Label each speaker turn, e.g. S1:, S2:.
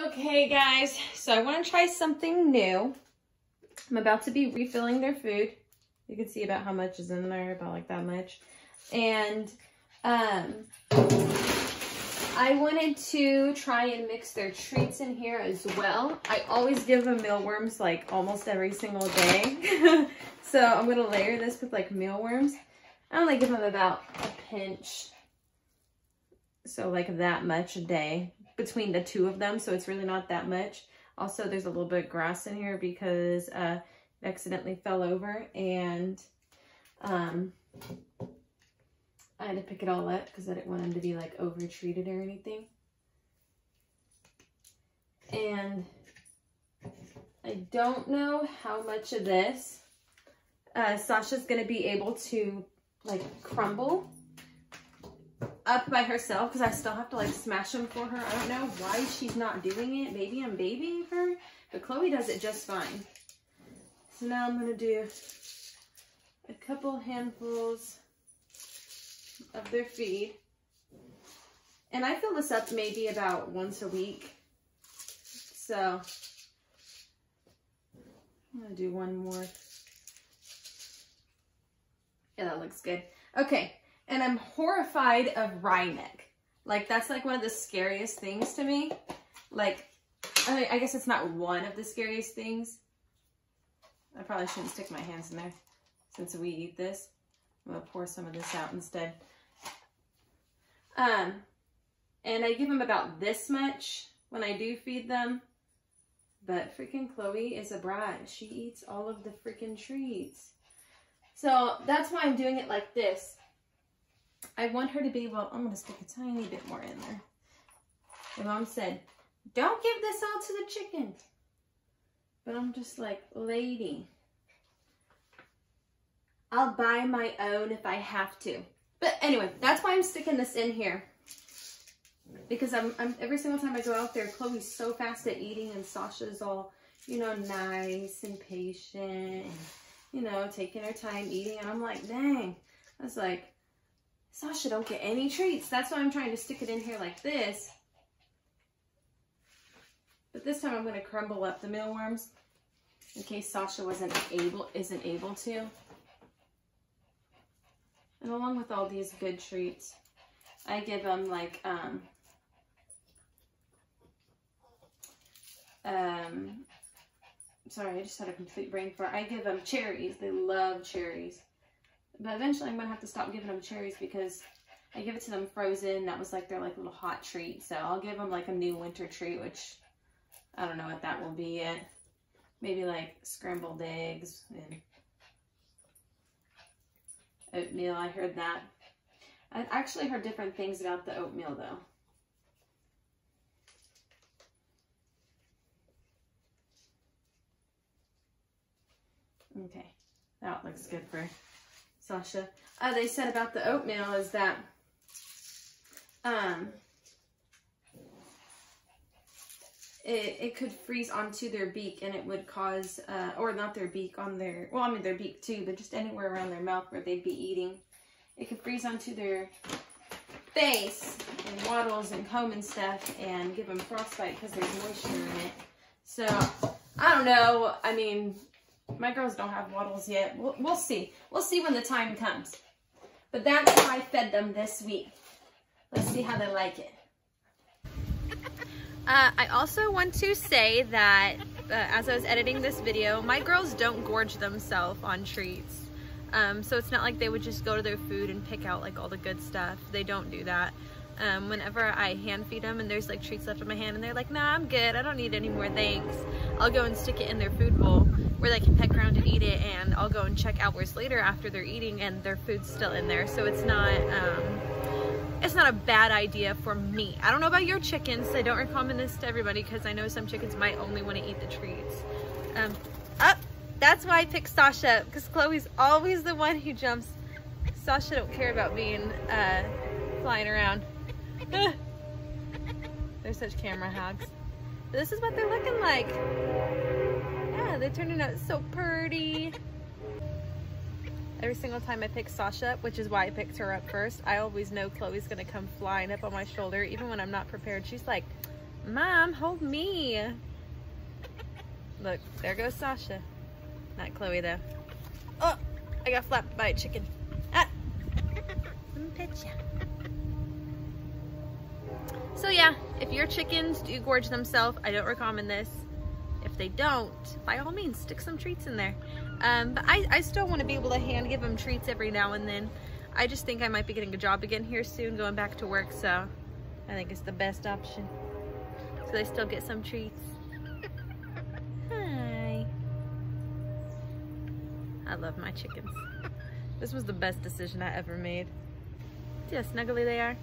S1: Okay guys, so I want to try something new. I'm about to be refilling their food. You can see about how much is in there, about like that much. And I wanted to try and mix their treats in here as well. I always give them mealworms like almost every single day. So I'm going to layer this with like mealworms. I only give them about a pinch. So like that much a day between the two of them. So it's really not that much. Also, there's a little bit of grass in here because it accidentally fell over and I had to pick it all up because I didn't want them to be like over treated or anything. And I don't know how much of this Sasha's going to be able to like crumble up by herself because I still have to like smash them for her. I don't know why she's not doing it. Maybe I'm babying her, but Chloe does it just fine. So now I'm going to do a couple handfuls of their feed. And I fill this up maybe about once a week. So I'm going to do one more. Yeah, that looks good. Okay. And I'm horrified of wryneck. Like, that's like one of the scariest things to me. Like, I guess it's not one of the scariest things. I probably shouldn't stick my hands in there since we eat this. I'm gonna pour some of this out instead. And I give them about this much when I do feed them. But freaking Chloe is a brat. She eats all of the freaking treats. So that's why I'm doing it like this. I want her to be able, I'm going to stick a tiny bit more in there. My mom said, don't give this all to the chicken. But I'm just like, lady, I'll buy my own if I have to. But anyway, that's why I'm sticking this in here. Because I'm every single time I go out there, Chloe's so fast at eating and Sasha's all, you know, nice and patient and, you know, taking her time eating. And I'm like, dang. I was like, Sasha don't get any treats. That's why I'm trying to stick it in here like this. But this time I'm going to crumble up the mealworms in case Sasha isn't able to. And along with all these good treats, I give them like sorry, I just had a complete brain fart. I give them cherries. They love cherries. But eventually I'm going to have to stop giving them cherries because I give it to them frozen. That was like their like little hot treat. So I'll give them like a new winter treat, which I don't know what that will be yet. Maybe like scrambled eggs and oatmeal. I heard that. I actually heard different things about the oatmeal though. Okay, that looks good for Sasha. They said about the oatmeal is that it could freeze onto their beak and it would cause, or not their beak, on their, well, I mean their beak too, but just anywhere around their mouth where they'd be eating. It could freeze onto their face and waddles and comb and stuff and give them frostbite because there's moisture in it. So, I don't know. I mean, my girls don't have waddles yet. We'll see. We'll see when the time comes. But that's how I fed them this week. Let's see how they like it. I also want to say that as I was editing this video, my girls don't gorge themselves on treats. So it's not like they would just go to their food and pick out like all the good stuff. They don't do that. Whenever I hand feed them and there's like treats left in my hand and they're like, nah, I'm good, I don't need any more, thanks, I'll go and stick it in their food bowl where they can peck around and eat it, and I'll go and check hours later after they're eating and their food's still in there. So it's not a bad idea for me. I don't know about your chickens. I don't recommend this to everybody because I know some chickens might only want to eat the treats. That's why I picked Sasha, because Chloe's always the one who jumps. Sasha don't care about being flying around. They're such camera hogs. But this is what they're looking like. Yeah, they're turning out so pretty. Every single time I pick Sasha up, which is why I picked her up first, I always know Chloe's gonna come flying up on my shoulder. Even when I'm not prepared, she's like, Mom, hold me. Look, there goes Sasha. Not Chloe though. Oh, I got flapped by a chicken. Ah, let me pet ya. So yeah, if your chickens do gorge themselves, I don't recommend this. If they don't, by all means, stick some treats in there. But I still want to be able to hand give them treats every now and then. I just think I might be getting a job again here soon, going back to work, so I think it's the best option. So they still get some treats. Hi. I love my chickens. This was the best decision I ever made. See how snuggly they are?